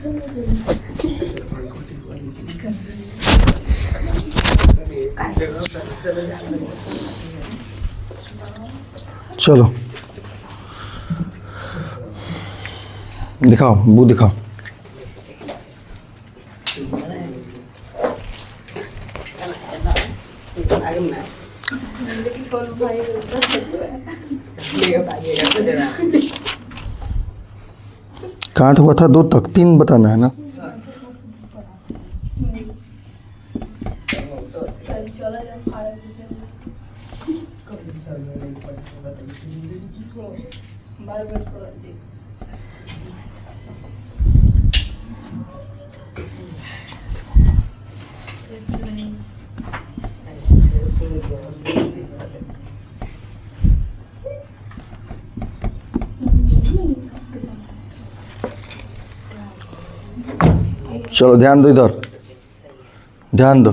चलो दिखाओ, वो दिखाओ। कहाँ था हुआ था? 2 तक, 3 बताना है ना। चलो ध्यान दो, इधर ध्यान दो।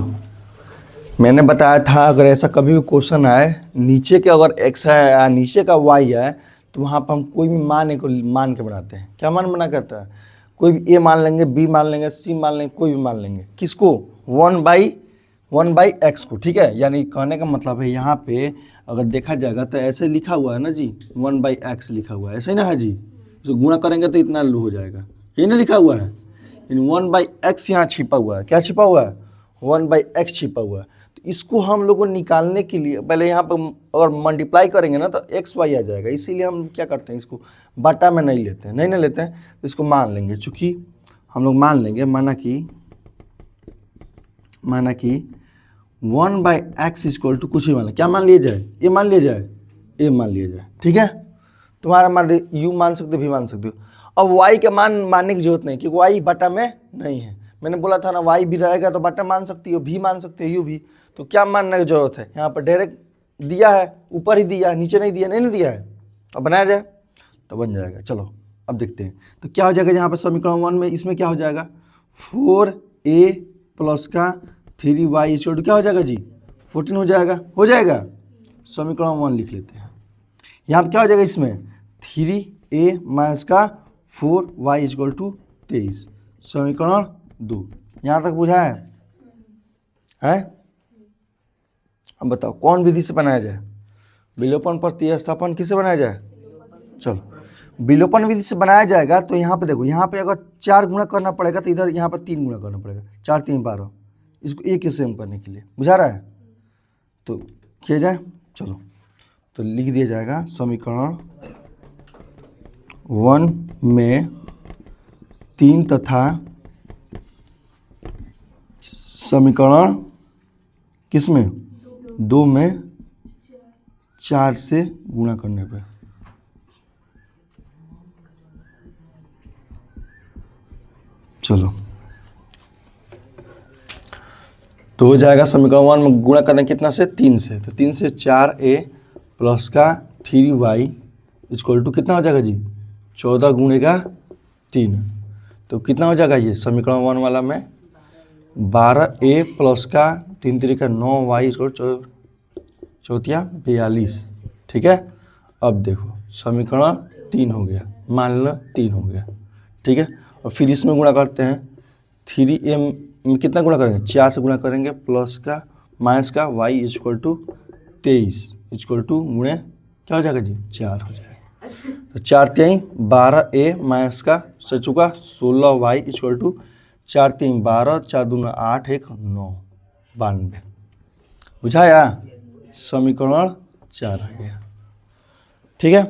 मैंने बताया था अगर ऐसा कभी भी क्वेश्चन आए, नीचे के अगर x है या नीचे का y है, तो वहाँ पर हम कोई भी मान के बनाते हैं। क्या मान बना करता है? कोई भी a मान लेंगे, b मान लेंगे, c मान लेंगे, कोई भी मान लेंगे। किसको? 1/x को। ठीक है, यानी कहने का मतलब है यहाँ पे अगर देखा जाएगा तो ऐसे लिखा हुआ है ना जी, 1/x लिखा हुआ है, ऐसे ही ना है जी। इसको गुणा करेंगे तो इतना हो जाएगा, यही ना लिखा हुआ है। 1/x यहाँ छिपा हुआ है। क्या छिपा हुआ है? 1/x छिपा हुआ है। तो इसको हम लोग को निकालने के लिए पहले यहाँ पर अगर मल्टीप्लाई करेंगे ना तो x y आ जाएगा। इसीलिए हम क्या करते हैं, इसको बाटा में नहीं लेते हैं, नहीं लेते हैं, तो इसको मान लेंगे। चूँकि हम लोग मान लेंगे, माना कि 1/x इक्वल टू कुछ भी मान लें। क्या मान लिया जाए? ए मान लिया जाए, ए मान लिया जाए। ठीक है, तुम्हारा मान यू मान सकते हो, भी मान सकते हो। अब y के मान मानने की जरूरत नहीं, क्योंकि y बटा में नहीं है। मैंने बोला था ना, y भी रहेगा तो बटा मान सकती हो, भी मान सकते हो, यू भी। तो क्या मानने की जरूरत है? यहाँ पर डायरेक्ट दिया है, ऊपर ही दिया है, नीचे नहीं दिया, नहीं दिया है। अब बनाया जाए तो बन जाएगा। चलो अब देखते हैं तो क्या हो जाएगा। यहाँ पर समीकरण 1 में इसमें क्या हो जाएगा? 4a प्लस का 3y इक्वल टू क्या हो जाएगा जी? 14 हो जाएगा। हो जाएगा, समीकरण 1 लिख लेते हैं। यहाँ पर क्या हो जाएगा? इसमें 3a माइनस का 4y इक्वल टू 23, समीकरण 2। यहाँ तक बुझा है? अब बताओ कौन विधि से बनाया जाए? विलोपन प्रतिस्थापन किससे बनाया जाए? चलो विलोपन विधि से बनाया जाएगा। तो यहाँ पे देखो, यहाँ पे अगर 4 गुणा करना पड़ेगा तो इधर यहाँ पर 3 गुणा करना पड़ेगा। 4 3 12, इसको एक ही सेम करने के लिए। बुझा रहा है? तो किया जाए। चलो तो लिख दिया जाएगा समीकरण 1 में 3 तथा समीकरण किस में? 2 में 4 से गुणा करने पर। चलो तो हो जाएगा समीकरण 1 में गुणा करना कितना से? 3 से। तो 3 से 4a प्लस का 3y इक्वल टू कितना हो जाएगा जी? 14 गुणेगा 3। तो कितना हो जाएगा ये समीकरण 1 वाला में? 12a प्लस का 3 3 का 9y इक्वल 42। ठीक है, अब देखो समीकरण 3 हो गया, मान लो 3 हो गया। ठीक है, और फिर इसमें गुणा करते हैं। 3a में कितना गुणा करेंगे? 4 से गुणा करेंगे, प्लस का माइनस का y equal to 23 equal to गुणे क्या हो जाएगा जी? 4 हो जाएगा। तो 4 3 12a माइनस का चुका 16y इक्वल टू 4 3 12, 4 2 8, 1 9, 92। बुझाया? समीकरण 4 आ गया। ठीक है,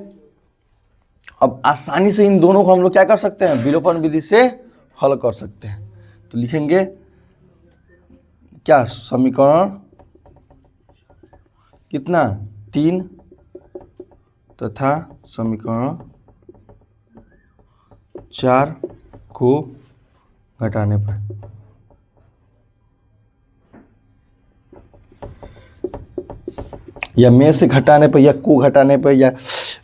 अब आसानी से इन दोनों को हम लोग क्या कर सकते हैं? विलोपन विधि से हल कर सकते हैं। तो लिखेंगे क्या? समीकरण कितना? 3 तथा समीकरण 4 को घटाने पर। या में से घटाने पर, या को घटाने पर, या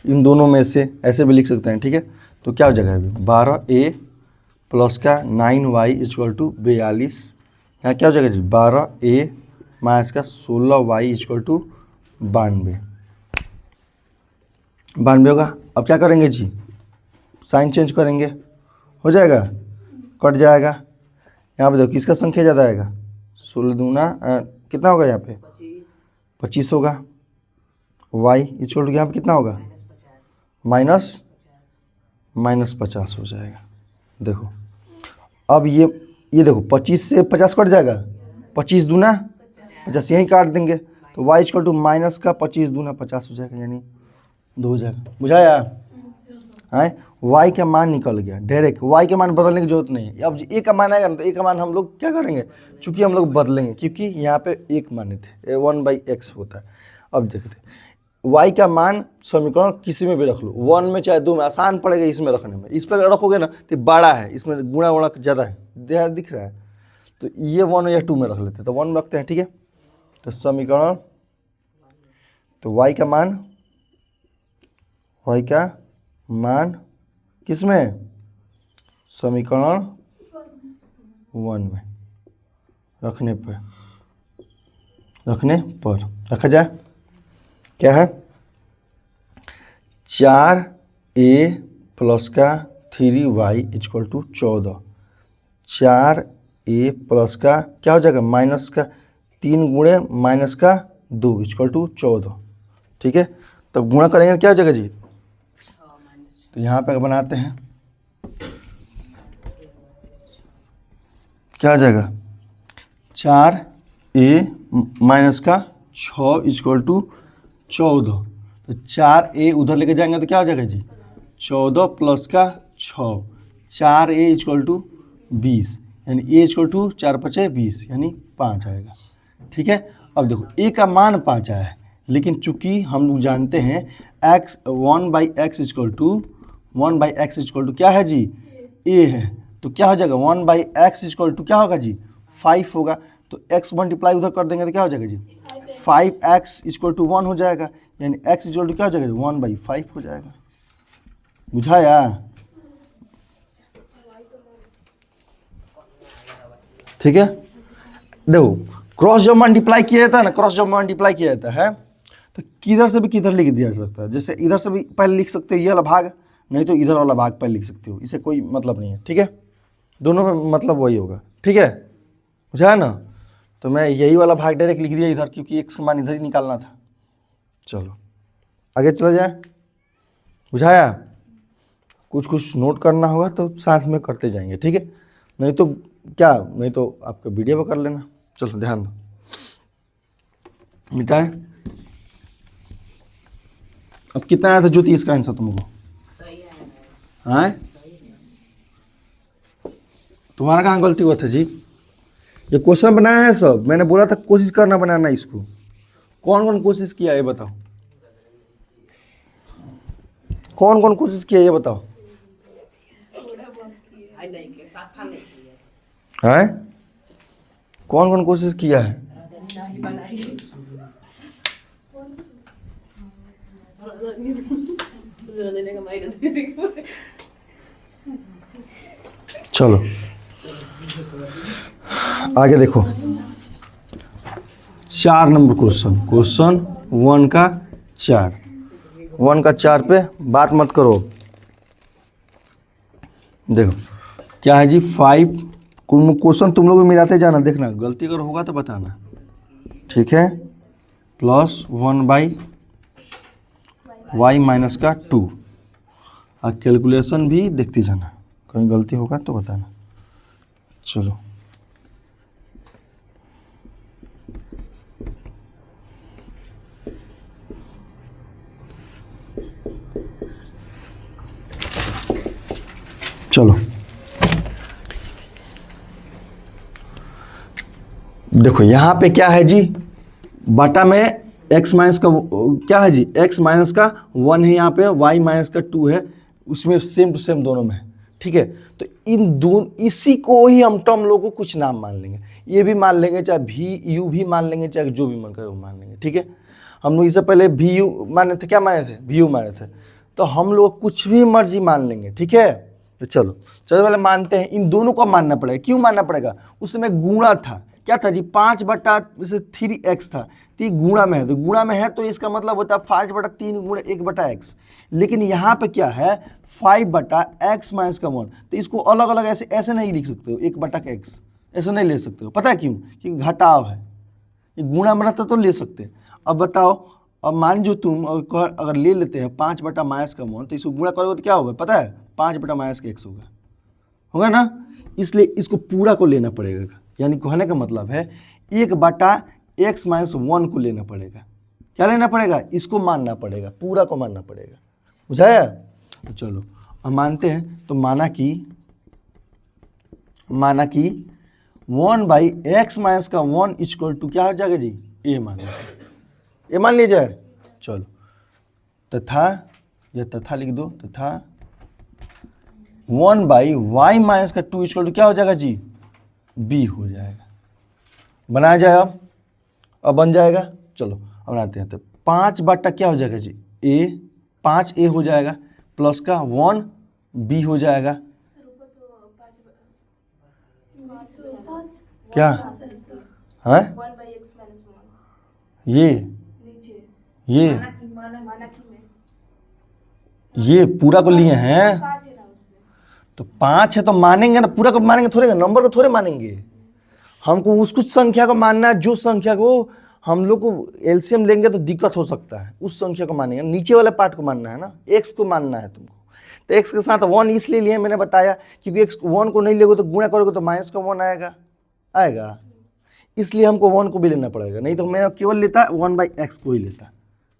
इन दोनों में से, ऐसे भी लिख सकते हैं। ठीक है, तो क्या हो जाएगा? 12a प्लस का 9y इक्वल टू 42। यहाँ क्या हो जाएगा जी? 12a माइनस का 16y इक्वल टू 92। 92 होगा। अब क्या करेंगे जी? साइन चेंज करेंगे, हो जाएगा। कट जाएगा। यहाँ पे देखो किसका संख्या ज़्यादा आएगा, 16 दूना कितना होगा यहाँ पे 25 होगा। y इक्वल टू यहाँ पे कितना होगा माइनस 50 हो जाएगा। देखो अब ये देखो 25 से 50 कट जाएगा, 25 दूना 50 यहीं काट देंगे तो y इक्वल टू माइनस का 25 दूना 50 हो जाएगा, यानी 2 हो जाएगा। बुझाया है, y का मान निकल गया डायरेक्ट, y के मान बदलने की जरूरत नहीं है। अब a का मान आएगा ना तो a का मान हम लोग क्या करेंगे, चूंकि हम लोग बदलेंगे क्योंकि यहाँ पे 1 माने थे 1/x होता है। अब देखते y का मान समीकरण किसी में भी रख लो, 1 में चाहे 2 में, आसान पड़ेगा इसमें रखने में। इस पर रखोगे ना तो बड़ा है, इसमें गुणा वुणा ज़्यादा है, दिख रहा है, तो ये 1 या 2 में रख लेते हैं, तो 1 में रखते हैं, ठीक है। तो समीकरण, तो y का मान किस में, समीकरण 1 में रखने पर रखा जाए, क्या है 4a प्लस का 3y equal to 14। 4a plus का क्या हो जाएगा माइनस का 3 गुणे माइनस का 2 इक्वल टू 14, ठीक है। तब गुणा करेंगे क्या हो जाएगा जी, तो यहाँ पे बनाते हैं, क्या हो जाएगा 4a माइनस का 6 इक्वल टू 14। तो 4a उधर लेके जाएंगे तो क्या हो जाएगा जी 14 प्लस का 6, 4a इक्वल टू 20, यानी a इक्वल टू 4 5 20 यानी 5 आएगा, ठीक है। अब देखो a का मान 5 आया है, लेकिन चूंकि हम लोग जानते हैं x 1/x इक्वल टू क्या है जी a है, तो क्या हो जाएगा 1/x इक्वल टू क्या होगा जी 5 होगा। तो x मल्टीप्लाई उधर कर देंगे तो क्या हो जाएगा जी 5x इक्वल टू 1 हो जाएगा, यानी x इक्वल टू क्या हो जाएगा 1/5 हो जाएगा। बुझाया, ठीक है। देखो क्रॉस जब मल्टीप्लाई किया जाता है ना, क्रॉस जब मल्टीप्लाई किया जाता है तो किधर से भी किधर लिख दिया जा सकता है। जैसे इधर से भी पहले लिख सकते हो ये वाला भाग, नहीं तो इधर वाला भाग पहले लिख सकते हो, इसे कोई मतलब नहीं है, ठीक है। दोनों में मतलब वही होगा, ठीक है, बुझा है ना। तो मैं यही वाला भाग डायरेक्ट लिख दिया इधर, क्योंकि x का मान इधर ही निकालना था। चलो आगे चला जाए, बुझाया। कुछ नोट करना होगा तो साथ में करते जाएंगे, ठीक है, नहीं तो आपका वीडियो पर कर लेना। चलो ध्यान दो, मिटाए। अब कितना आया था ज्योति इसका आंसर तुमको, हाँ तुम्हारा कहाँ गलती हुआ था जी, ये क्वेश्चन बनाया है सब, मैंने बोला था कोशिश करना बनाना इसको। कौन कौन कोशिश किया ये बताओ, कौन कौन कोशिश किया ये बताओ, है कौन कौन कोशिश किया है। चलो आगे देखो, 4 नंबर क्वेश्चन 1 का 4 पे बात मत करो। देखो क्या है जी 5, क्वेश्चन तुम लोग मिलाते जाना, देखना गलती अगर होगा तो बताना, ठीक है। प्लस 1/y माइनस का 2, और कैलकुलेशन भी देखते जाना, कहीं गलती होगा तो बताना। चलो चलो देखो यहाँ पे क्या है जी, बटा में x माइनस का क्या है जी x माइनस का 1 है, यहाँ पे y माइनस का 2 है, उसमें सेम टू सेम दोनों में है, ठीक है। तो इन दोनों इसी को ही हम टर्म लोगों को कुछ नाम मान लेंगे, ये भी मान लेंगे, चाहे भी यू भी मान लेंगे, चाहे जो भी मन करे वो मान लेंगे, ठीक है। हम लोग इससे पहले भी यू माने थे, क्या माने थे भी यू माने थे, तो हम लोग कुछ भी मर्जी मान लेंगे, ठीक है। तो चलो पहले मानते हैं, इन दोनों को मानना पड़ेगा, क्यों मानना पड़ेगा, उसमें गुणा था, क्या था जी 5/3x था, तो ये गुणा में है, तो गुणा में है तो इसका मतलब होता है 5/3 गुणा 1/x। लेकिन यहाँ पे क्या है 5/x माइनस का 1, तो इसको अलग अलग ऐसे ऐसे नहीं लिख सकते हो 1/x, ऐसे नहीं ले सकते हो। पता है क्यों? क्योंकि घटाव है, ये गुणा बनाता तो ले सकते हैं। अब बताओ, अब मान जो तुम अगर ले लेते हैं 5/-1 तो इसको गुणा करोगे तो क्या होगा पता है 5/-x होगा, होगा ना। इसलिए इसको पूरा को लेना पड़ेगा, यानी कहने का मतलब है 1/x-1 को लेना पड़ेगा। क्या लेना पड़ेगा? इसको मानना पड़ेगा, पूरा को मानना पड़ेगा, बुझाया? तो चलो अब मानते हैं। तो माना कि 1/x-1 इक्वल टू क्या हो जाएगा जी ए मान लीजिए, ए मान लिया जाए। चलो तथा, या तथा लिख दो, तथा 1/y-2 इक्वल टू क्या हो जाएगा जी बी हो जाएगा। बनाया जाए अब बन जाएगा। चलो अब बनाते हैं। तो 5 क्या हो जाएगा जी ए, 5a हो जाएगा प्लस का 1b हो जाएगा। क्या है ये पूरा को लिए हैं तो 5 है तो मानेंगे ना, पूरा को मानेंगे थोड़े, नंबर को थोड़े मानेंगे। हमको उस कुछ संख्या को मानना है जो संख्या को हम लोग को एलसीएम लेंगे तो दिक्कत हो सकता है, उस संख्या को मानेंगे। नीचे वाले पार्ट को मानना है ना, एक्स को मानना है तुमको। तो एक्स के साथ 1 इसलिए लिए मैंने बताया क्योंकि एक्स 1 को नहीं लेगे तो गुणा करोगे तो माइनस का 1 आएगा, इसलिए हमको 1 को भी लेना पड़ेगा, नहीं तो मैं केवल लेता 1/x को ही लेता।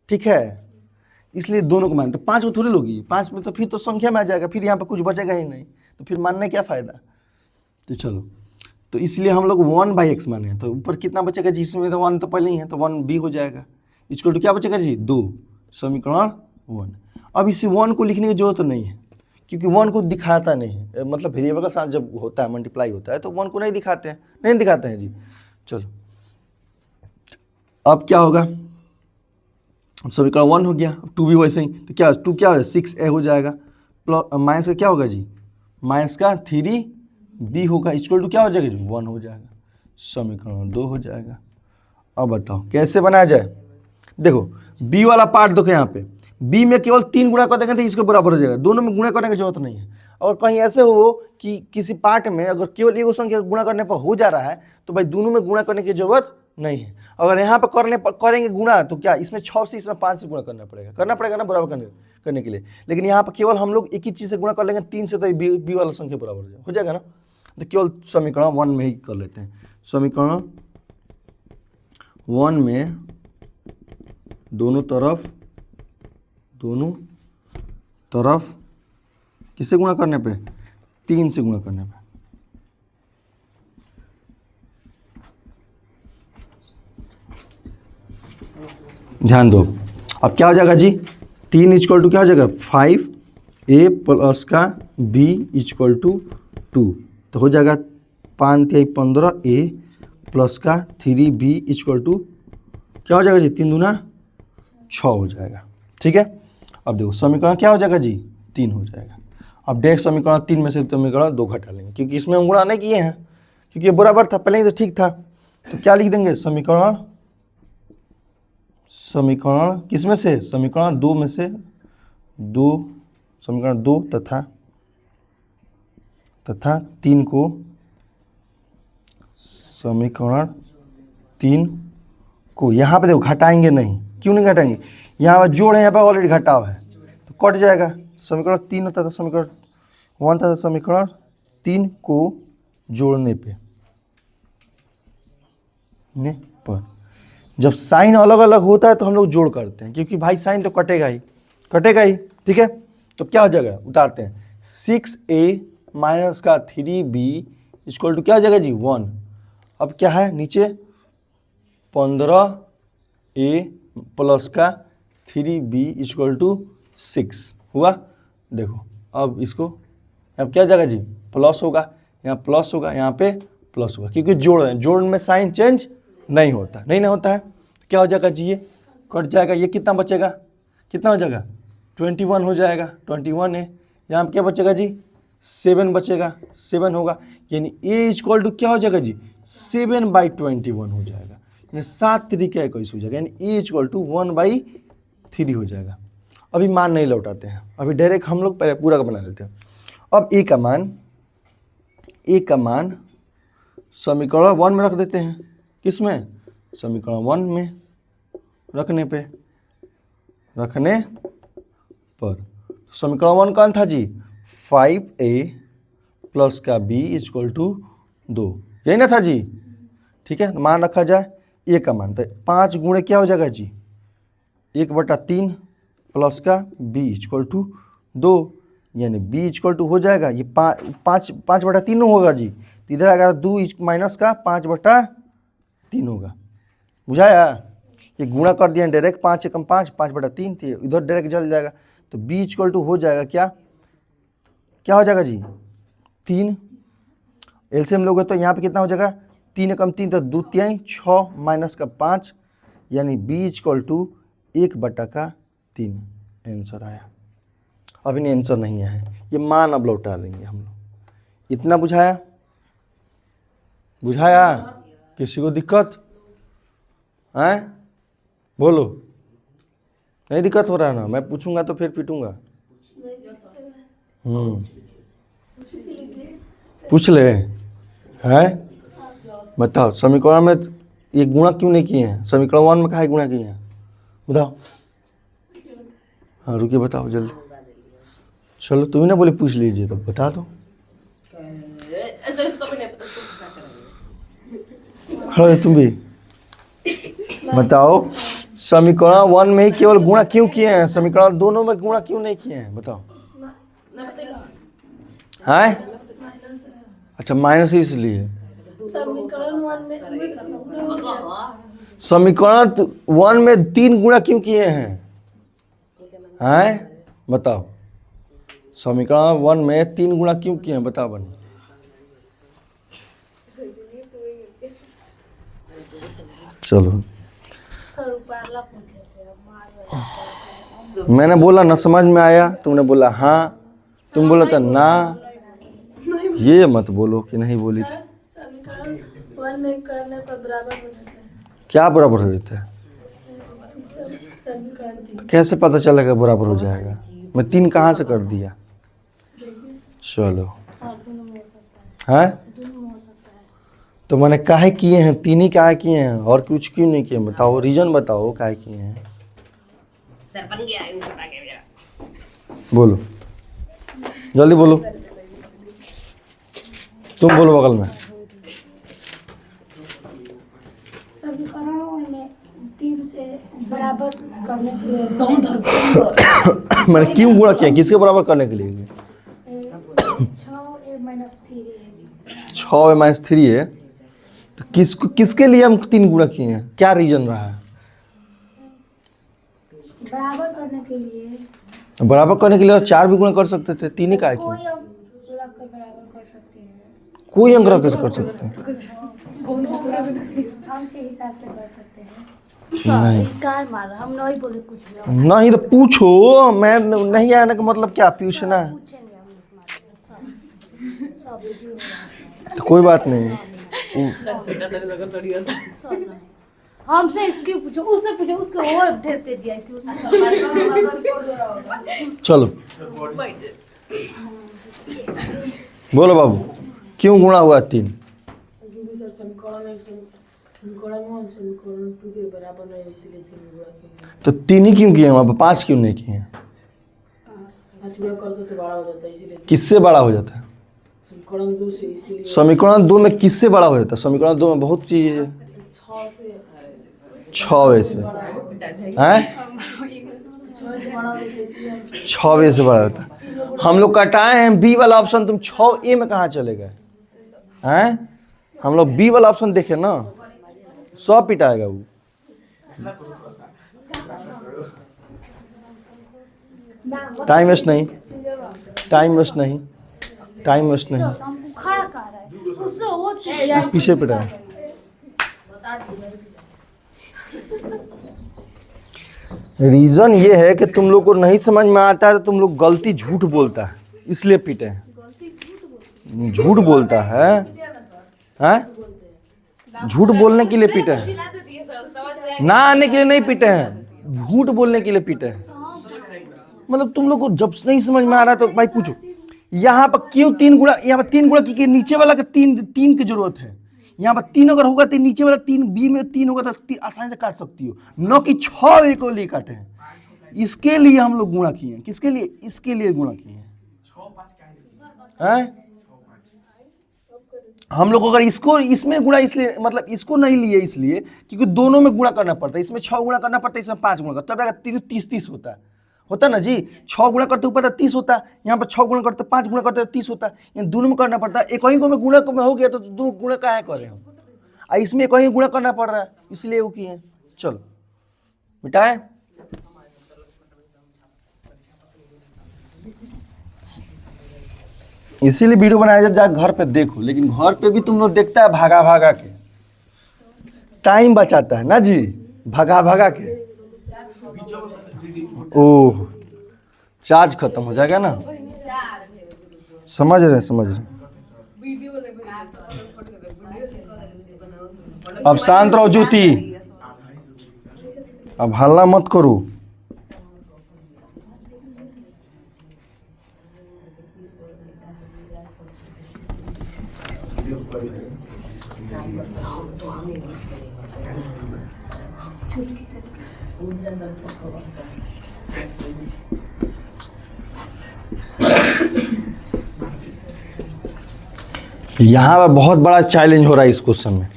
ठीक है, इसलिए दोनों को मानते। 5 को थोड़ी लोगी, 5 में तो फिर तो संख्या में आ जाएगा, फिर यहाँ पर कुछ बचेगा ही नहीं, तो फिर मानने क्या फ़ायदा। तो चलो, तो इसलिए हम लोग 1/x माने हैं। तो ऊपर कितना बचेगा जी, इसमें तो 1 तो पहले ही है, तो 1b हो जाएगा। इसको तो क्या बचेगा जी 2, समीकरण 1। अब इस 1 को लिखने की जरूरत नहीं है क्योंकि 1 को दिखाता नहीं है, मतलब वेरिएबल के साथ जब होता है मल्टीप्लाई होता है तो 1 को नहीं दिखाते हैं जी। चलो अब क्या होगा, समीकरण 1 हो गया, 2 भी वैसे ही। तो क्या 2 क्या हो जाएगा 6a हो जाएगा, प्लस माइनस का क्या होगा जी माइनस का 3b होगा, इक्वल टू क्या हो जाएगा जी 1 हो जाएगा, समीकरण 2 हो जाएगा। अब बताओ कैसे बनाया जाए। देखो b वाला पार्ट देखो, यहाँ पे b में केवल 3 गुणा कर देंगे तो इसके बराबर हो जाएगा, दोनों में गुणा करने की जरूरत नहीं है। और कहीं ऐसे हो कि किसी पार्ट में अगर केवल एक संख्या गुणा करने पर हो जा रहा है तो भाई दोनों में गुणा करने की जरूरत नहीं है। अगर यहाँ पर करेंगे गुणा तो क्या इसमें 6 से इसमें 5 से गुणा करना पड़ेगा ना बराबर करने के लिए। लेकिन यहाँ पर केवल हम लोग एक ही चीज़ से गुणा कर लेंगे, 3 से, तो बी वाला संख्या बराबर हो जाएगा ना। तो केवल समीकरण 1 में ही कर लेते हैं। समीकरण 1 में दोनों तरफ किससे गुणा करने पे 3 से गुणा करने पे। ध्यान दो, अब क्या हो जाएगा जी 3 इक्वल टू क्या हो जाएगा 5a प्लस का b इक्वल टू 2, तो हो जाएगा 5×3 15a प्लस का 3b इक्वल टू क्या हो जाएगा जी 3 दूना 6 हो जाएगा। ठीक है, अब देखो समीकरण क्या हो जाएगा जी 3 हो जाएगा। अब डायरेक्ट समीकरण 3 में से समीकरण 2 घटा लेंगे क्योंकि इसमें हम गुणा नहीं किए हैं, क्योंकि ये बराबर था पहले ही से ठीक था। तो क्या लिख देंगे समीकरण किस में से, समीकरण 2 में से 2, समीकरण 2 तथा 3 को, समीकरण 3 को यहाँ पे देखो घटाएंगे नहीं, क्यों नहीं घटाएंगे, यहाँ पर जोड़ है, यहाँ पर ऑलरेडी घटाव है तो कट जाएगा। समीकरण 3 तथा समीकरण 1 तथा समीकरण 3 को जोड़ने पे जब साइन अलग अलग होता है तो हम लोग जोड़ करते हैं, क्योंकि भाई साइन तो कटेगा ही। ठीक है, तो क्या हो जाएगा उतारते हैं 6a माइनस का 3b इक्वल टू क्या हो जाएगा जी 1। अब क्या है नीचे 15a प्लस का 3b इक्वल टू 6 हुआ। देखो अब इसको, अब क्या हो जाएगा जी प्लस होगा, यहाँ प्लस होगा, यहाँ पे प्लस होगा, क्योंकि जोड़ है, जोड़ में साइन चेंज नहीं होता है। क्या हो जाएगा जी ये कट जाएगा, ये कितना बचेगा, कितना हो जाएगा 21 हो जाएगा, 21 है। यहाँ पे क्या बचेगा जी 7 बचेगा, 7 होगा, यानी a इक्वल टू क्या हो जाएगा जी 7/21 हो जाएगा, यानी 7 तरीके 21 हो जाएगा, यानी ए इक्वल टू 1/3 हो जाएगा। अभी मान नहीं लौटाते हैं, अभी डायरेक्ट हम लोग पहले पूरा का बना लेते हैं। अब ए का मान समीकरण 1 में रख देते हैं। किस में? समीकरण 1 में रखने पर समीकरण 1 कौन था जी? 5a प्लस का b इक्वल टू 2, यही ना था जी? ठीक है, मान रखा जाए ए का मान, तो 5 गुणे क्या हो जाएगा जी? 1/3 प्लस का b इक्वल टू 2, यानी b इक्वल टू हो जाएगा ये 5/3 होगा जी, इधर आएगा 2 माइनस का 5/3 होगा। बुझाया? ये गुणा कर दिया डायरेक्ट, 5 एकम 5, 5/3 थे, इधर डायरेक्ट जल जाएगा, तो b इक्वल टू हो जाएगा क्या हो जाएगा जी? 3। एलसीएम लोगे तो यहाँ पे कितना हो जाएगा? 3 एकम 3 तो 2 तिहाई 6 माइनस का 5, यानी b इक्वल टू 1/3 आंसर आया। अभी नहीं आंसर नहीं आया है, ये मान अब लौटा देंगे हम लोग। इतना बुझाया? किसी को दिक्कत है? बोलो। नहीं दिक्कत हो रहा है ना? मैं पूछूंगा तो फिर पीटूंगा। पूछ ले। है? बताओ समीकरण में ये गुणा क्यों नहीं किए हैं? समीकरण 1 में काहे गुणा किए हैं? बताओ। हाँ रुकिए, बताओ जल्दी। चलो तुम्हें ना बोले पूछ लीजिए, तो बता दो। हाँ तुम भी बताओ, समीकरण 1 में ही केवल गुणा क्यों किए हैं? समीकरण दोनों में गुणा क्यों नहीं किए हैं? बताओ। है? अच्छा, माइनस इसलिए समीकरण 1 में 3 गुणा क्यों किए हैं? हैं? बताओ, समीकरण 1 में 3 गुणा क्यों किए हैं? बताओ बनी। चलो, मैंने बोला ना, समझ में आया? तुमने बोला हाँ, तुम बोला था ना। ये मत बोलो कि नहीं बोली थी। समीकरण 1 में करने पर बराबर हो जाता है। क्या बराबर हो जाता है? तो कैसे पता चलेगा बराबर हो जाएगा? मैं 3 कहाँ से कर दिया? चलो, है? तो मैंने काहे किए हैं? 3 ही काहे किए हैं, और कुछ क्यों नहीं किए? बताओ, रीजन बताओ काहे किए हैं। बोलो जल्दी बोलो, तुम बोलो बगल में। समीकरणों में 3 से बराबर करने के लिए मैंने क्यों गुणा किया? किसके बराबर करने के लिए? 6a-3 है, तो किसके लिए हम 3 गुणा किए हैं? क्या रीजन रहा है? बराबर करने के लिए। बराबर करने के लिए 4 भी गुणा कर सकते थे, 3 ही काहे किए? कोई अंक रख कर बराबर कर सकते हैं। कोई अंक रख कर सकते हैं, अंक के हिसाब से कर सकते हैं। नहीं मारा हम नहीं बोले कुछ भी। नहीं तो पूछो, मैं नहीं आने का मतलब क्या पूछना है? तो कोई बात नहीं, हमसे क्यों पूछो? उससे पूछो, उसको और ढेर तेजी आई थी उससे। चलो बोलो बाबू, क्यों गुणा हुआ 3? तो 3 ही क्यों किए? वहाँ पर 5 क्यों नहीं किए? किससे बड़ा हो जाता है? समीकरण 2 में किससे बड़ा हो जाता है? समीकरण 2 में बहुत चीज है। 6 से हैं? 6 से बड़ा होता है। हम लोग कटाए हैं बी वाला ऑप्शन, तुम 6a में कहाँ चले गए हैं? हम लोग बी वाला ऑप्शन देखे ना, 100 पिटाएगा वो। टाइम वेस्ट नहीं, पीछे पिटाए। रीजन ये है कि तुम लोग को नहीं समझ में आता है, तो तुम लोग गलती झूठ बोलता है, इसलिए पीटे हैं। झूठ बोलता है, हैं? झूठ बोलने के लिए पीटे हैं, ना आने के लिए नहीं पीटे हैं, झूठ बोलने के लिए पीटे हैं। मतलब तुम लोग को जब नहीं समझ में आ रहा तो भाई पूछो, यहाँ पर क्यों 3 गुणा, यहाँ पर 3 गुणा क्योंकि नीचे वाला का 3 की जरूरत है। यहाँ पर 3 अगर होगा तो नीचे वाला 3, बी में 3 होगा तो आसानी से काट सकती हो, न कि 6 एक को लिए काटे हैं। इसके लिए हम लोग गुणा किए हैं, किसके लिए? इसके लिए गुणा किए हैं। हम लोग अगर इसको इसमें गुणा इसलिए मतलब इसको नहीं लिए इसलिए क्योंकि दोनों में गुणा करना पड़ता है। इसमें 6 गुणा करना पड़ता है, इसमें 5 गुणा करता है, तब 30 होता ना जी। 6 गुणा करते ऊपर 30 होता है, यहाँ पर 6 गुणा करते 5 गुणा करते 30 होता है। दोनों में करना पड़ता है। एक ही को में गुणा में हो गया तो 2 गुणा काहे कर रहे हो, इसमें एक ही गुणा करना पड़ रहा है इसलिए वो किए। चलो मिटाए। इसीलिए वीडियो बनाया जाए घर पे देखो, लेकिन घर पे भी तुम लोग देखता है भागा भागा के, टाइम बचाता है ना जी, भागा भागा के। ओह चार्ज खत्म हो जाएगा ना, समझ रहे। अब शांत रहो ज्योति, अब हल्ला मत करो। यहाँ पर बहुत बड़ा चैलेंज हो रहा है इस क्वेश्चन में।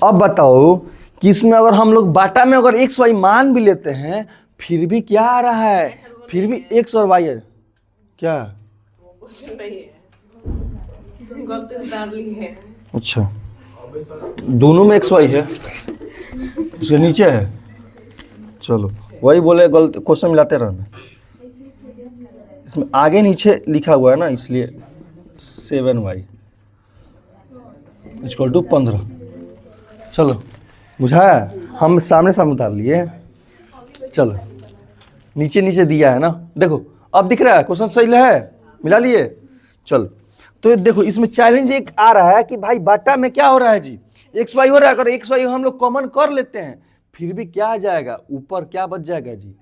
अब बताओ कि इसमें अगर हम लोग बाटा में अगर x y मान भी लेते हैं फिर भी क्या आ रहा है, फिर भी x और y है क्या? अच्छा दोनों में x y है, उसके नीचे है। चलो वही बोले गलत क्वेश्चन मिलाते रहना, इसमें आगे नीचे लिखा हुआ है ना इसलिए 7y = 15। चलो बुझाया, हम सामने उतार लिए। चलो नीचे नीचे दिया है ना, देखो अब दिख रहा है क्वेश्चन सही है, मिला लिए। चलो तो ये देखो इसमें चैलेंज एक आ रहा है कि भाई बाटा में क्या हो रहा है जी, एक्स वाई हो रहा है। अगर एक्स वाई हम लोग कॉमन कर लेते हैं फिर भी क्या आ जाएगा, ऊपर क्या बच जाएगा जी,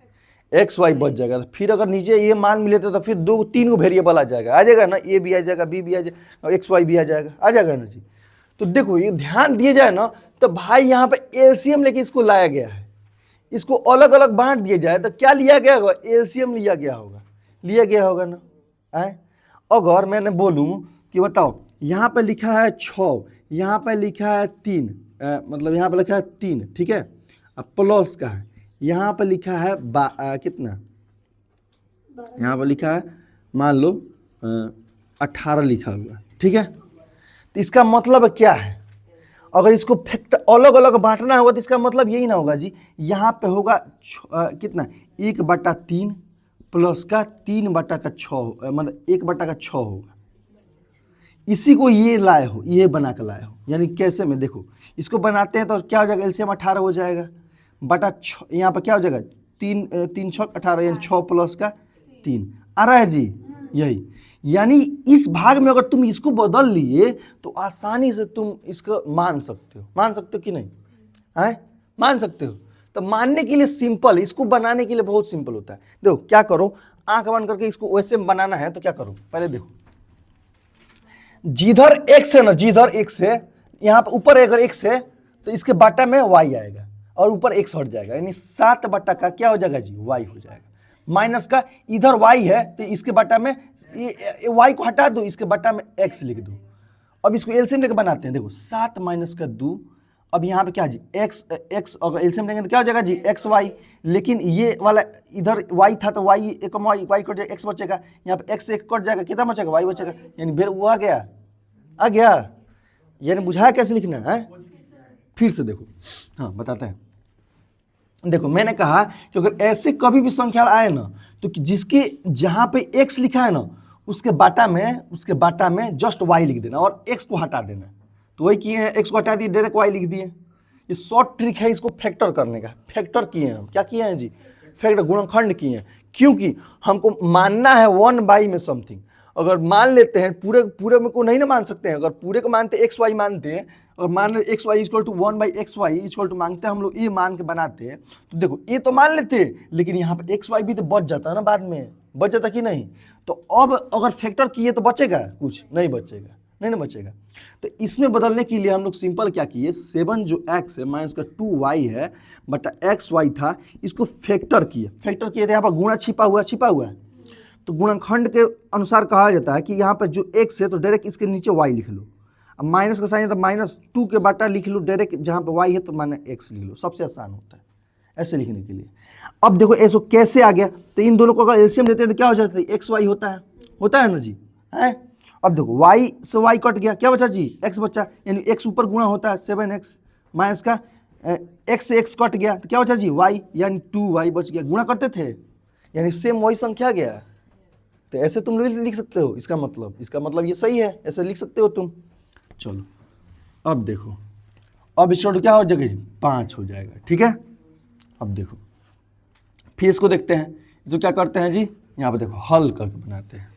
एक्स वाई बच जाएगा। तो फिर अगर नीचे ये मान मिले तो फिर 2-3 को वेरिएबल आ जाएगा ना, ए भी आ जाएगा, बी भी आ जाएगा और एक्स वाई भी आ जाएगा ना जी। तो देखो ये ध्यान दिए जाए ना तो भाई यहाँ पे एलसीएम लेके इसको लाया गया है, इसको अलग अलग बांट दिया जाए तो क्या लिया गया होगा, एलसीएम लिया गया होगा ना। आए अगर मैंने बोलूँ कि बताओ यहाँ पे लिखा है 6, यहाँ पे लिखा है 3, मतलब यहाँ पे लिखा है 3, ठीक है, अब प्लस का है, यहाँ पे लिखा है कितना, यहाँ पे लिखा है मान लो 18 लिखा हुआ, ठीक है। तो इसका मतलब क्या है, अगर इसको फैक्ट अलग अलग बांटना होगा तो इसका मतलब यही ना होगा जी, यहाँ पे होगा कितना 1/3 प्लस का 3/6, मतलब 1/6 होगा। इसी को ये लाए हो, ये बना कर लाए हो, यानी कैसे में देखो इसको बनाते हैं तो क्या हो जाएगा, एलसीएम 18 हो जाएगा बटा 6, यहाँ पर क्या हो जाएगा 3 6 18, यानी 6 प्लस का 3 आ रहा है जी, यही। यानी इस भाग में अगर तुम इसको बदल लिए तो आसानी से तुम इसको मान सकते हो कि नहीं, है मान सकते हो। तो मानने के लिए सिंपल, इसको बनाने के लिए बहुत सिंपल होता है। देखो क्या करो, आंख बंद करके इसको वैसे बनाना है तो क्या करो, पहले देखो जिधर x है ना, जिधर x है यहाँ पर ऊपर अगर x है तो इसके बाटा में y आएगा और ऊपर x हट जाएगा, यानी 7 बटा का क्या हो जाएगा जी, y हो जाएगा। माइनस का इधर y है तो इसके बटा में y को हटा दो, इसके बटा में x लिख दो। अब इसको एलसीएम लेके बनाते हैं, देखो 7 माइनस का 2, अब यहाँ पे क्या जी x अगर एलसीएम लेंगे तो क्या हो जाएगा जी एक्स वाई, लेकिन ये वाला इधर y था तो y एक y कट जाएगा, x बचेगा, यहाँ पे x से एक कट जाएगा, कितना बचेगा y बचेगा, यानी फिर वो आ गया। यानी बुझाया कैसे लिखना है, फिर से देखो, हाँ बताते हैं। देखो मैंने कहा कि अगर ऐसे कभी भी संख्या आए ना तो जिसके जहाँ पे x लिखा है ना उसके बाटा में जस्ट y लिख देना और x को हटा देना। तो वही किए हैं, x को हटा दिए डायरेक्ट y लिख दिए। ये शॉर्ट ट्रिक है इसको फैक्टर करने का। फैक्टर किए हैं हम, क्या किए हैं जी, फैक्टर गुणनखंड किए हैं, क्योंकि हमको मानना है 1/, में समथिंग। अगर मान लेते हैं पूरे में को नहीं ना मान सकते हैं, अगर पूरे को मानते x y मानते हैं और मान लो x y equal to 1/xy equal to मांगते हैं हम लोग, ये मान के बनाते हैं तो देखो ये तो मान लेते हैं, लेकिन यहाँ पे एक्स वाई भी तो बच जाता है ना, बाद में बच जाता कि नहीं। तो अब अगर फैक्टर किए तो बचेगा कुछ नहीं, बचेगा नहीं ना बचेगा। तो इसमें बदलने के लिए हम लोग सिंपल क्या किए, 7 जो x है माइनस का 2y है बटा xy था, इसको फैक्टर किए तो यहाँ पर गुणा छिपा हुआ है। तो गुणनखंड के अनुसार कहा जाता है कि यहाँ पर जो x है तो डायरेक्ट इसके नीचे y लिख लो, अब माइनस का साइन है तो -2 के बटा लिख लो डायरेक्ट, जहाँ पर y है तो -x लिख लो, सबसे आसान होता है ऐसे लिखने के लिए। अब देखो ऐसो कैसे आ गया, तो इन दोनों को अगर एलसीएम लेते हैं तो क्या हो जाता है, एक्स वाई होता है ना जी, है। अब देखो y से y कट गया, क्या बचा जी, x बचा, यानी x ऊपर गुणा होता है 7x माइनस का x से x कट गया तो क्या बचा जी y, यानी 2y बच गया, गुणा करते थे यानी सेम वही संख्या गया। तो ऐसे तुम लोग लिख सकते हो, इसका मतलब ये सही है, ऐसे लिख सकते हो तुम। चलो अब देखो, अब इसका क्या हो जाएगा जी, 5 हो जाएगा, ठीक है। अब देखो फिर इसको देखते हैं, इसको क्या करते हैं जी, यहाँ पे देखो हल करके बनाते हैं।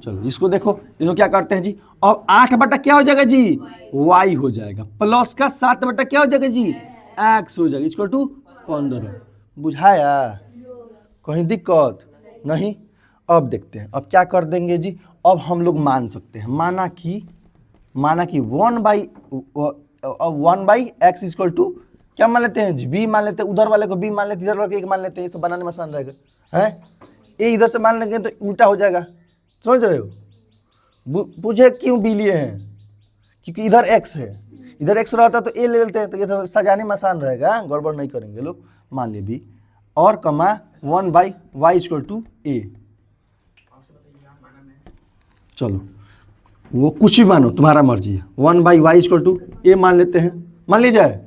चलो इसको देखो, इसको क्या करते हैं जी, अब 8 बटा क्या हो जाएगा जी, y हो जाएगा, प्लस का 7 बटा क्या हो जाएगा जी, x हो जाएगा, इक्वल टू 15। बुझाया, कहीं दिक्कत नहीं। अब देखते हैं, अब क्या कर देंगे जी, अब हम लोग मान सकते हैं, माना कि 1/x इक्वल टू क्या मान लेते हैं जी, b मान लेते हैं, उधर वाले को b मान लेते हैं, इधर वाले को 1 मान लेते हैं, ये सब बनाने में आसान रहेगा, है। ये इधर से मान लेंगे तो उल्टा हो जाएगा, समझ रहे हो। पूछे क्यों b लिए हैं, क्योंकि इधर x है, इधर x रहता तो a ले लेते हैं, तो ये सब सजाने में आसान रहेगा, गड़बड़ नहीं करेंगे लोग। मान लिए b और कमा 1/y इक्वल टू a। चलो वो कुछ भी मानो, तुम्हारा मर्जी है, 1/y इक्वल टू a मान लेते हैं, मान लीजिए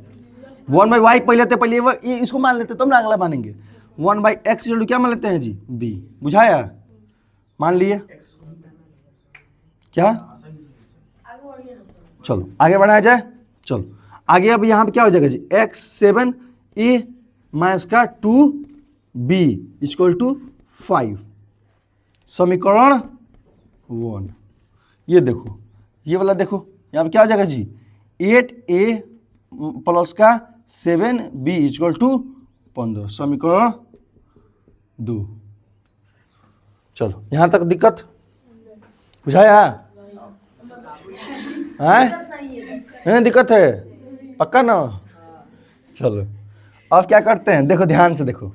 1/y पहले ये इसको मान लेते तब ना अगला मानेंगे। 1/x इक्वल टू क्या मान लेते हैं जी, b। बुझाया, मान लिए क्या। चलो आगे बढ़ाया जाए, चलो आगे। अब यहाँ पे क्या हो जाएगा जी, x7a माइनस का 2b इक्वल टू 5, समीकरण 1। ये देखो, ये वाला देखो, यहाँ पे क्या हो जाएगा जी, 8a प्लस का 7b इक्वल टू 15, समीकरण 2। चलो यहाँ तक दिक्कत बुझाया है, दिक्कत है पक्का ना। चलो अब क्या करते हैं, देखो ध्यान से देखो,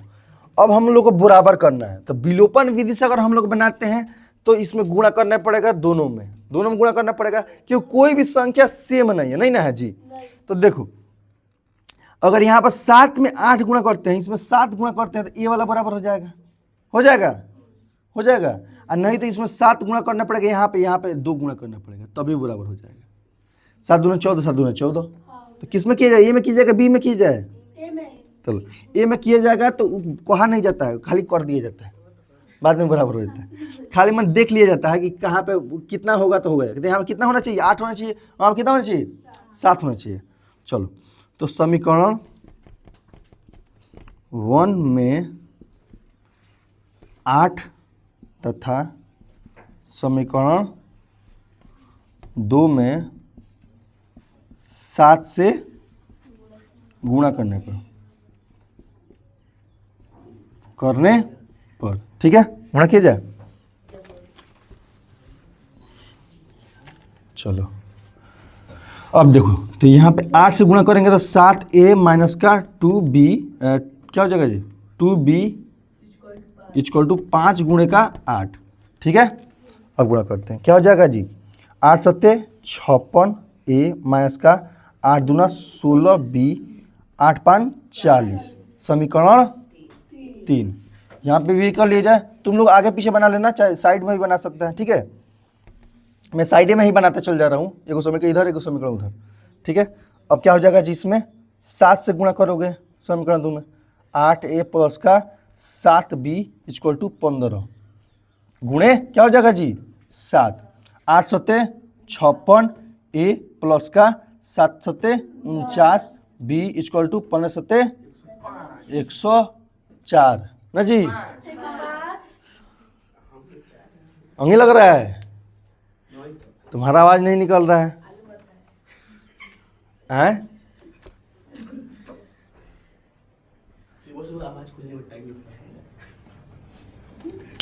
अब हम लोग को बराबर करना है, तो विलोपन विधि से अगर हम लोग बनाते हैं तो इसमें गुणा करना पड़ेगा, दोनों में गुणा करना पड़ेगा, क्योंकि कोई भी संख्या सेम नहीं है, नहीं ना है जी। तो देखो अगर यहाँ पर 7 में 8 गुणा करते हैं, इसमें 7 गुणा करते हैं, तो ये वाला बराबर हो जाएगा, और नहीं तो इसमें 7 गुणा करना पड़ेगा, यहाँ पे 2 गुणा करना पड़ेगा, तभी बराबर हो जाएगा। 7 दूना 14, 7 दूना 14। तो किस में किया जाए, ए में किया जाएगा, बी में किया जाए, चलो ए में किया जाएगा तो कहा नहीं जाता है, खाली कर दिया जाता है, बाद में बराबर हो जाता है, खाली मन देख लिया जाता है कि कहाँ पे कितना होगा तो हो गया। यहाँ कितना होना चाहिए, 8 होना चाहिए, वहाँ कितना होना चाहिए, 7 होना चाहिए। चलो तो समीकरण 1 में 8 तथा समीकरण 2 में 7 से गुणा करने पर ठीक है, गुणा किया जाए। चलो अब देखो, तो यहाँ पे 8 से गुणा करेंगे तो 7a माइनस का 2b क्या हो जाएगा जी, 2b इक्वल टू 5 गुणे का 8, ठीक है। अब गुणा करते हैं, क्या हो जाएगा जी, 8 सत्ते 56, a माइनस का 8 दूना 16b 8 5 40, समीकरण 3। यहाँ पे भी कर लिया जाए, तुम लोग आगे पीछे बना लेना, चाहे साइड में भी बना सकते हैं, ठीक है। मैं साइड में ही बनाते चल जा रहा हूँ, एगो समीकरण इधर एगो समीकरण उधर, ठीक है। अब क्या हो जाएगा जी, इसमें 7 से गुणा करोगे समीकरण 2 में, 8a प्लस का 7b इक्वल टू 15 गुणे क्या हो जाएगा जी 7, 8 सत्ते 56 a प्लस का 7 सत्ते 49 b इक्वल टू 15 सत्ते 104 ना जी। अंगी लग रहा है, तुम्हारा आवाज नहीं निकल रहा है, हैं?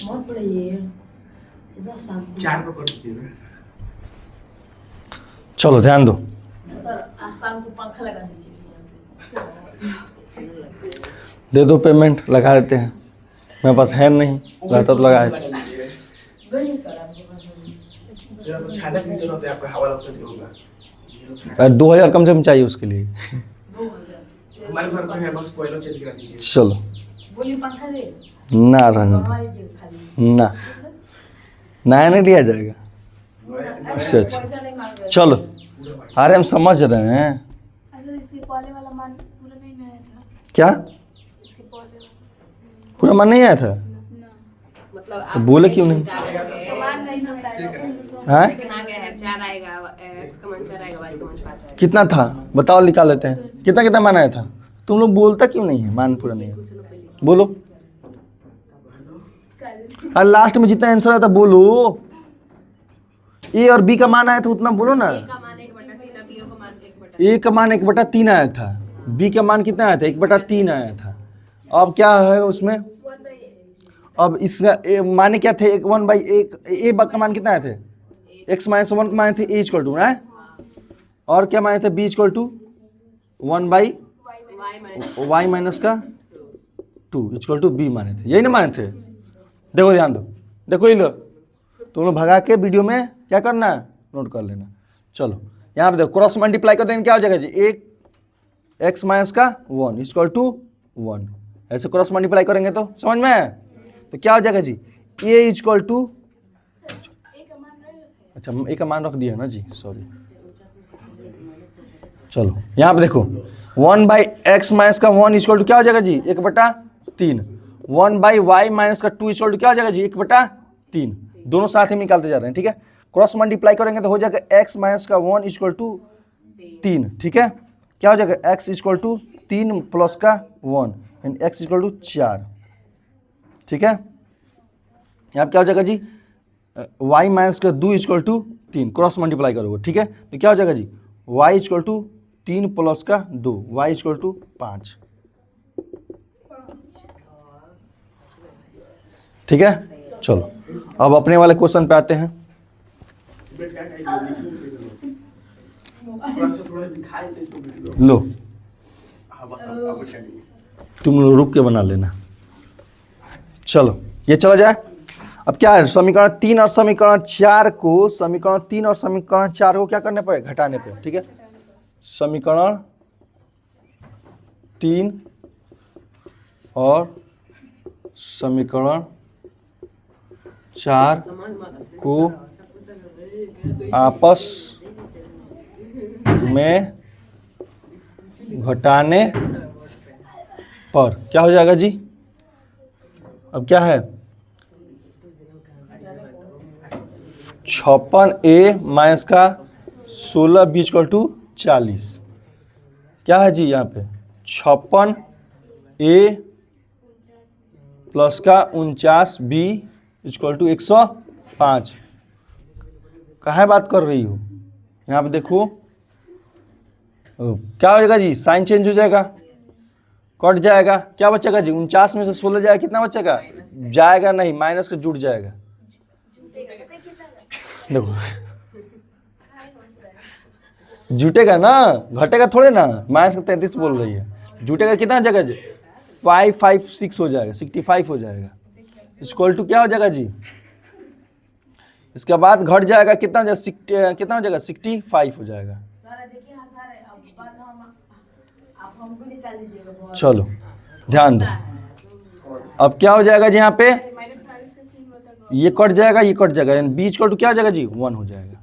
बहुत बड़ा ये है इतना शांत। 4 पर कर दीजिए ना। चलो ध्यान दो। सर आज शाम को पंखा लगा दीजिए। दे दो पेमेंट, लगा देते हैं। मेरे पास है नहीं, रहता तो लगाए। नहीं सर आपको सर आपको छाता की जरूरत है, आपका हवा लगता नहीं होगा। 2000 कम से कम चाहिए उसके लिए। 2000 हमारे घर पे है, बस कोयला चेंज करा दीजिए। चलो बोलिए पंखा दे ना रहने बनवा दो। लीजिए खाली। ना नया नहीं लिया जाएगा। अच्छा अच्छा पैसा नहीं मांग रहे। चलो, अरे हम समझ रहे हैं। अच्छा इसके पहले वाला मान पूरा नहीं आया था। क्या इसके पहले वाला पूरा मन नहीं आया था? ना मतलब तो बोले क्यों नहीं? सामान नहीं होता है। हैं? आ गया है 4 आएगा, x का मान 4 आएगा, y का मान 5 आएगा। कितना था बताओ, निकाल लेते हैं। कितना कितना मान आया था? तुम लोग बोलता क्यों नहीं है? मान पूरा नहीं है, बोलो। अरे लास्ट में जितना आंसर आया था बोलो। ए और बी का मान आया था उतना बोलो ना। a का मान 1/3, b का मान 1/3। ए का मान 1/3 आया था, बी का मान कितना आया था? 1/3 आया था। अब क्या है उसमें? अब इसका माने क्या थे? 1/1। ए का मान कितना आए थे? x - 1 माने थे a इक्वल टू है, और क्या माने थे? b equal to 1/y minus का 2 इक्वल टू b माने थे। यही ना माने थे? देखो ध्यान दो, देखो ये लो, तुम लोग भगा के वीडियो में क्या करना है, नोट कर लेना। चलो यहाँ पे देखो, क्रॉस मल्टीप्लाई कर देंगे क्या हो जाएगा जी? 1 x माइनस का 1 इक्वल टू 1। ऐसे क्रॉस मल्टीप्लाई करेंगे तो समझ में है? तो क्या हो जाएगा जी? a इक्वल टू, अच्छा ए का मान रख दिया ना जी, सॉरी। चलो यहाँ पे देखो, 1/x माइनस का 1 इक्वल टू क्या हो जाएगा जी? 1/3। 1/y माइनस का 2 इक्वल टू क्या हो जाएगा जी? 1/3। दोनों साथ ही निकालते जा रहे हैं, ठीक है। क्रॉस मल्टीप्लाई करेंगे तो हो जाएगा x माइनस का 1 इक्वल टू 3, ठीक है। क्या हो जाएगा? x इक्वल टू 3 प्लस का 1 यानी x इक्वल टू 4, ठीक है। यहाँ पे क्या हो जाएगा जी? y माइनस का 2 इक्वल टू 3, क्रॉस मल्टीप्लाई करोगे, ठीक है। तो क्या हो जाएगा जी? y इक्वल टू 3 प्लस का 2, y इक्वल टू 5, ठीक है। चलो अब अपने वाले क्वेश्चन पे आते हैं। थोड़ा दिखाई दे इसको वीडियो। लो हाँ बस अब बैठा दीजिए। तुम लोग रुक के बना लेना। चलो ये चला जाए। अब क्या है? समीकरण 3 और समीकरण 4 को, समीकरण 3 और समीकरण 4 को क्या करने पे? घटाने पे, ठीक है। समीकरण 3 और समीकरण 4 को आपस में घटाने पर क्या हो जाएगा जी? अब क्या है? 56a माइनस का 16b इक्वल टू 40। क्या है जी यहाँ पे? 56a प्लस का 49b इक्वल टू 105। काहे बात कर रही हो? यहाँ पे देखो क्या हो जाएगा जी? साइन चेंज हो जाएगा, कट जाएगा। क्या बचेगा जी? 49 में से 16 जाएगा, कितना बचेगा? जाएगा नहीं, माइनस का जुड़ जाएगा। देखो जुटेगा ना, घटेगा थोड़े ना। माइनस का 33 बोल रही है, जुटेगा कितना जगह जी? 556 हो जाएगा, 65 हो जाएगा। इक्वल टू क्या हो जाएगा जी? इसके बाद घट जाएगा, कितना हो जाएगा? कितना हो जाएगा? 65 हो जाएगा। चलो ध्यान दो, अब क्या हो जाएगा जी? यहाँ पे ये कट जाएगा, ये कट जाएगा, यानी बीच कट क्या हो जाएगा जी? 1 हो जाएगा।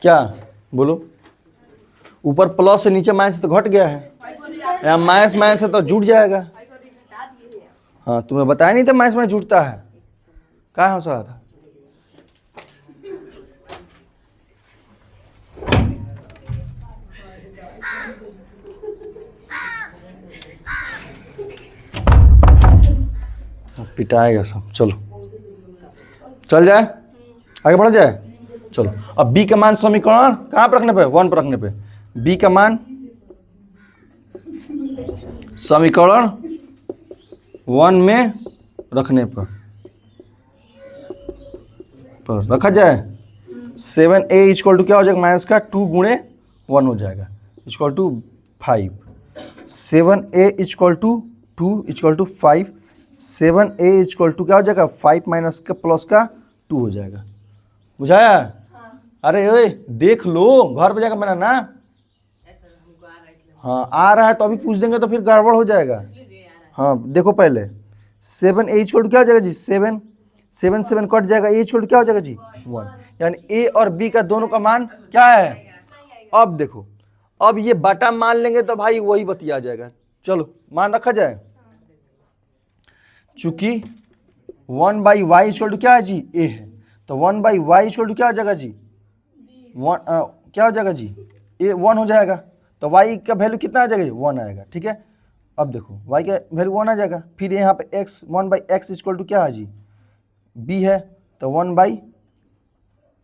क्या बोलो? ऊपर प्लस से नीचे माइनस तो घट गया है, यहाँ माइनस माइनस है तो जुट जाएगा। हाँ तुम्हें बताया नहीं था माइनस में जुटता है, कहाँ हो रहा था? पिटाएगा सब। चलो चल जाए, आगे बढ़ जाए। चलो अब b का मान समीकरण कहाँ पर रखने पे? 1 पर रखने पे। बी का मान समीकरण 1 में रखने पर रखा जाए 7a इक्वल टू क्या हो जाएगा माइनस का 2 गुणे 1 हो जाएगा equal to 5 7a equal to 2 equal to 5 7a equal to क्या हो जाएगा 5 माइनस का प्लस का 2 हो जाएगा बुझाया। अरे ओए देख लो घर पे जाकर बनाना। हाँ आ रहा है तो अभी पूछ देंगे तो फिर गड़बड़ हो जाएगा। हाँ देखो पहले 7a इक्वल टू क्या हो जाएगा जी 7 7 7 कट जाएगा a इक्वल टू क्या हो जाएगा जी 1 यानी a और b का दोनों का मान क्या है। अब देखो अब ये बटा मान लेंगे तो भाई वही बतिया जाएगा। चलो मान रखा जाए चूंकि 1 बाई वाई इक्वल टू क्या है जी a है तो 1 बाई वाई इक्वल टू क्या हो जाएगा जी 1 क्या हो जाएगा जी a 1 हो जाएगा तो y का वैल्यू कितना आ जाएगा जी 1 आएगा। ठीक है अब देखो y का वैल्यू 1 आ जाएगा फिर यहाँ पे x 1 by x equal to क्या है जी b है तो 1 बाई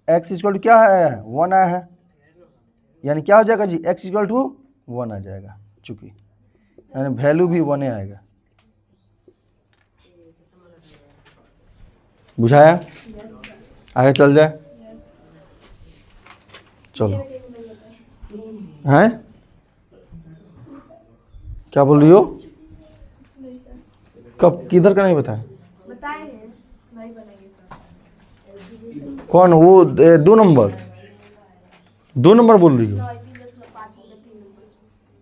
एक्स इक्वल टू क्या है 1 आया है यानी क्या हो जाएगा जी x इक्वल टू 1 आ जाएगा चूंकि यानी वैल्यू भी 1 आएगा। बुझाया आगे चल जाए चलो हैं क्या बोल रही हो कब किधर का नहीं बताया कौन वो 2 नंबर बोल रही हो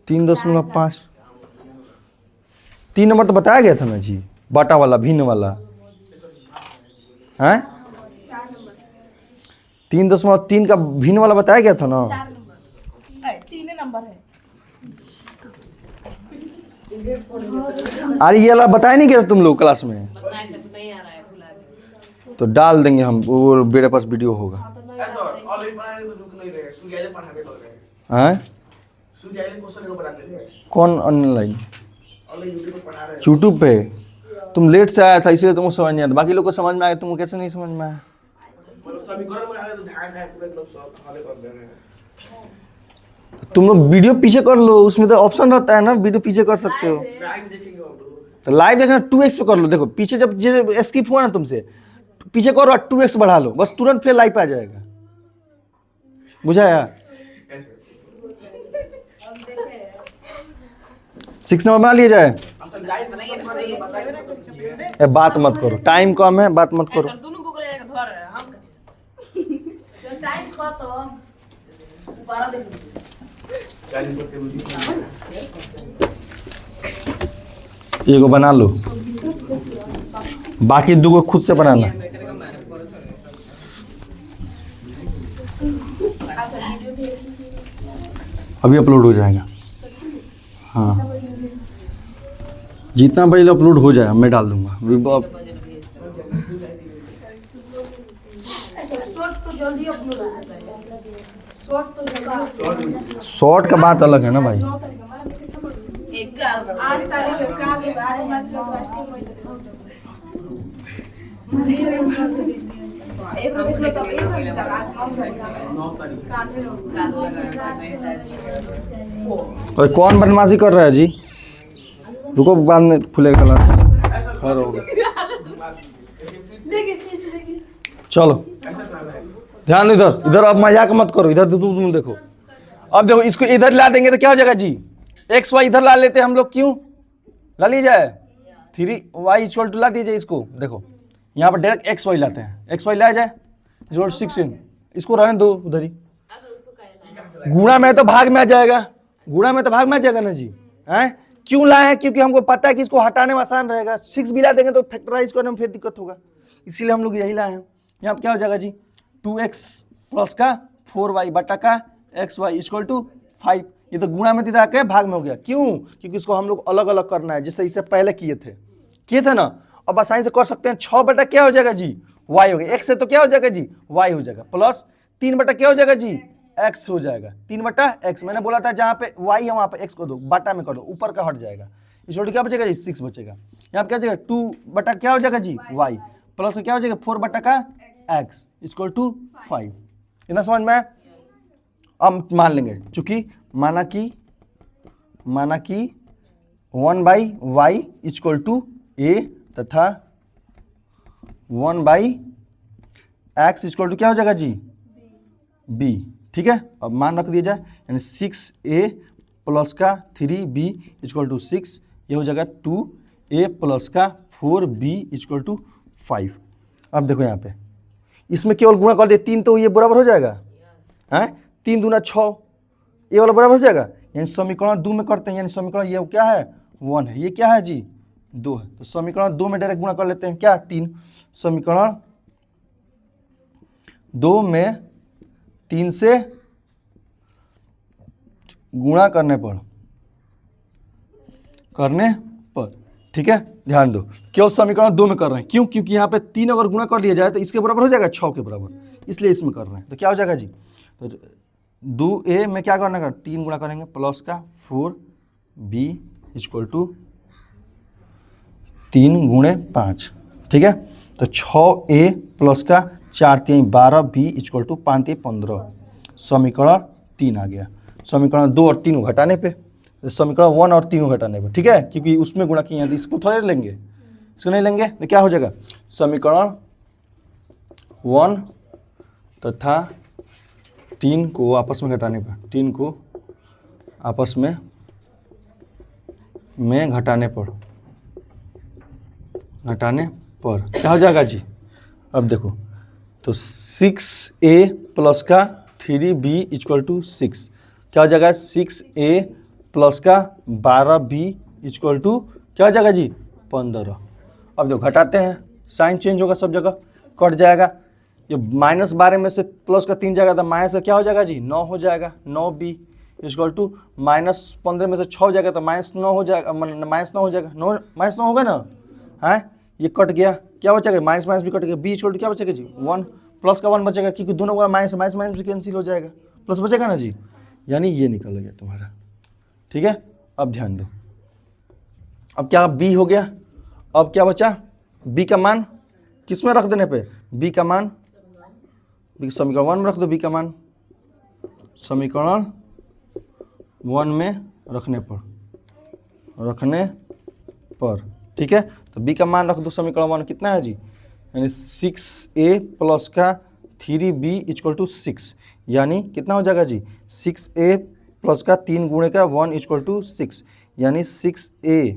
3.5 3 नंबर तो बताया गया था ना जी बाटा वाला भिन्न वाला हैं 3.3 का भिन्न वाला बताया गया था ना 3 नंबर है। अरे ये वाला बताया नहीं गया तुम लोग क्लास में तो डाल देंगे हम वो मेरे पास वीडियो होगा। ऐसा ऑलरेडी पढ़ा रहे तो रुक नहीं रहे सूर्याले पढ़ाने लग रहे हैं हैं सूर्याले क्वेश्चन को पढ़ाते हैं कौन ऑनलाइन ऑनलाइन यूट्यूब पर पढ़ा रहे हैं यूट्यूब पे तुम लेट से आया था इसलिए तुमको समझ नहीं आता बाकी लोग को समझ में आया तुमको कैसे नहीं समझ में आया। मतलब समीकरण में आए तो ध्यान है पूरे लोग सब हवाले कर दे रहे हैं तुम लोग वीडियो पीछे कर लो उसमें तो ऑप्शन रहता है ना वीडियो पीछे कर सकते हो लाइव देखेंगे हम लोग तो लाइव देखना 2x पे कर लो। देखो पीछे जब जैसे स्किप हुआ ना तुमसे पीछे करो और 2x बढ़ा लो बस तुरंत फिर लाइव पे आ जाएगा। बुझाया 6 नंबर बना लिया जाए। असल लाइव बताइए बात मत करो टाइम कम है बात मत करो। दोनों बुक ले घर हम टाइम खत्म 12 दिन एगो बना लो बाकी 2 को खुद से बनाना। अभी अपलोड हो जाएगा। हाँ जितना पहले अपलोड हो जाए मैं डाल दूंगा शॉर्ट का बात अलग है ना भाई। और कौन बदमाशी कर रहा है जी रुको बाद में खुलेगा क्लास खैर होगा। चलो ध्यान इधर इधर अब मजाक मत करो इधर तुम देखो। अब देखो इसको इधर ला देंगे तो क्या हो जाएगा जी एक्स वाई इधर ला लेते हैं हम लोग क्यों ला ली जाए 3y इक्वल टू ला दीजिए इसको। देखो यहाँ पर डायरेक्ट एक्स वाई लाते हैं एक्स वाई लाया जाए 16 इसको रहने दो उधर ही गुणा में तो भाग में आ जाएगा गुणा में तो भाग में आ जाएगा ना जी हैं क्यों लाए हैं क्योंकि हमको पता है कि इसको हटाने में आसान रहेगा 6 भी ला देंगे तो फैक्टराइज करने में फिर दिक्कत होगा इसीलिए हम लोग यही लाए हैं। यहाँ पर क्या हो जाएगा जी 2x प्लस का 4y बटा का xy इक्वल टू 5 ये तो गुणा में दिखा के भाग में हो गया क्यों क्योंकि इसको हम लोग अलग अलग करना है जैसे इसे पहले किए थे ना। अब आसानी से कर सकते हैं 6 बटा क्या हो जाएगा जी y हो गया x से तो क्या हो जाएगा जी y हो जाएगा प्लस 3 बटा क्या हो जाएगा जी x हो जाएगा 3 बटा x मैंने बोला था जहाँ पे y है वहाँ पे x को दो बटा में कर दो ऊपर का हट जाएगा इस क्या बचेगा जी 6 बचेगा। यहाँ पे क्या जाएगा 2 बटा क्या हो जाएगा जी y प्लस क्या हो जाएगा 4 बटा का x इक्वल टू 5 इतना समझ में अब मान लेंगे चूंकि माना कि 1/y इक्वल टू a तथा 1/x इक्वल टू क्या हो जाएगा जी b। ठीक है, अब मान रख दिया जाए, यानी 6a प्लस का 3b इक्वल टू 6, ये हो जाएगा 2a प्लस का 4b इक्वल टू 5। अब देखो यहाँ पे इसमें केवल गुणा कर दिए 3, तो ये बराबर हो जाएगा हैं, 3 दूना 6, ये वाला बराबर हो जाएगा। यानी समीकरण 2 में करते हैं, यानी समीकरण ये क्या है 1 है, ये क्या है जी 2 है, तो समीकरण 2 में डायरेक्ट गुणा कर लेते हैं, क्या 3, समीकरण 2 में 3 से गुणा करने पर ठीक है, ध्यान दो, केवल समीकरण 2 में कर रहे हैं, क्यों, क्योंकि यहाँ पे 3 अगर गुणा कर लिया जाए तो इसके बराबर हो जाएगा 6 के बराबर, इसलिए इसमें कर रहे हैं। तो क्या हो जाएगा जी, तो 2a में क्या करना है 3 गुणा करेंगे प्लस का 4b इक्वल टू 3 गुणे 5। ठीक है, तो 6a प्लस का 4 3 12b इक्वल टू 5 3 15, समीकरण 3 आ गया। समीकरण 2 और 3 घटाने पे, समीकरण 1 और 3 घटाने पे, ठीक है, क्योंकि उसमें गुणा किए हैं तो इसको थोड़े लेंगे, इसको नहीं लेंगे, तो क्या हो जाएगा समीकरण 1 तथा 3 को आपस में घटाने पर, 3 को आपस में घटाने पर क्या हो जाएगा जी। अब देखो तो 6a प्लस का 3b इक्वल टू 6, क्या हो जाएगा 6a प्लस का 12b इक्वल टू क्या हो जाएगा जी 15। अब जो घटाते हैं साइन चेंज होगा, सब जगह कट जाएगा, ये -12 में से प्लस का 3 जाएगा तो माइनस का क्या हो जाएगा जी 9 हो जाएगा, 9b इक्वल टू -15 में से 6 हो जाएगा तो -9 हो जाएगा, -9 हो जाएगा, -9 होगा ना, है ये कट गया, क्या बचेगा माइनस माइनस भी कट गया, b इक्वल टू क्या बचेगा जी 1, प्लस का 1 बचेगा, क्योंकि दोनों का माइनस माइनस भी कैंसिल हो जाएगा, प्लस बचेगा ना जी, यानी ये निकल गया तुम्हारा। ठीक है, अब ध्यान दो, अब क्या b हो गया, अब क्या बचा b का मान किस में रख देने पे, b का मान समीकरण 1 में रख दो, b का मान समीकरण 1 में रखने पर ठीक है, तो b का मान रख दो समीकरण 1 कितना है जी, यानी 6a प्लस का 3b इक्वल टू 6, यानी कितना हो जाएगा जी 6a प्लस का 3 गुणे का 1 इक्वल टू 6, यानी 6a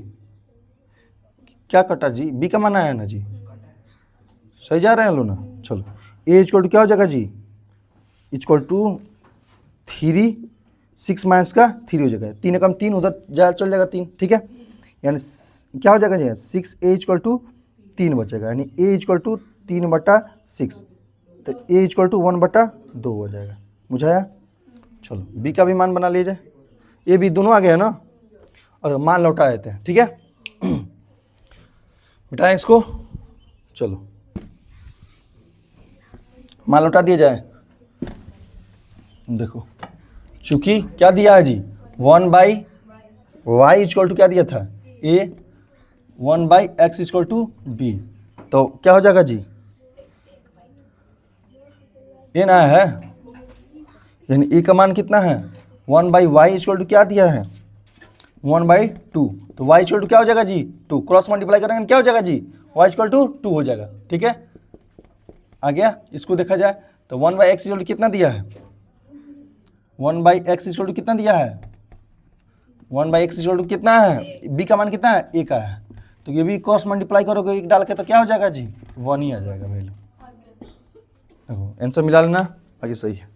क्या कटा जी, b का मान आया ना जी, सही जा रहे हैं लो ना, चलो a इक्वल टू क्या हो जाएगा जी इक्वल टू 3, 6 माइनस का 3 हो जाएगा, 3 कम 3 उधर चल जाएगा 3। ठीक है, यानी क्या हो जाएगा जी 6a इक्वल टू 3 बचेगा, यानी a इक्वल टू 3/6, तो a इक्वल टू 1/2 हो जाएगा, बुझाया। चलो b का भी मान बना लीजिए, a b दोनों आ गए हैं ना, और मान लौटा देते हैं। ठीक है, बेटा इसको, चलो मान लौटा दिया जाए। देखो चूंकि क्या दिया है जी 1/y इक्वल टू क्या दिया था a, 1/x equal to b, तो क्या हो जाएगा जी n आया है, यानी a का मान कितना है 1/y इक्वल टू क्या दिया है 1/2, तो y इक्वल टू क्या हो जाएगा जी 2, क्रॉस मल्टीप्लाई करेंगे क्या हो जाएगा जी y इक्वल टू 2 हो जाएगा। ठीक है, आ गया, इसको देखा जाए तो 1/x इक्वल टू कितना दिया है, 1/x इक्वल टू कितना दिया है, 1/x इक्वल टू कितना है, b का मान कितना है 1 का है, तो ये भी क्रॉस मल्टीप्लाई करोगे 1 डाल के तो क्या हो जाएगा जी 1 ही आ जाएगा वैल्यू। देखो आंसर मिला लेना, आगे सही है।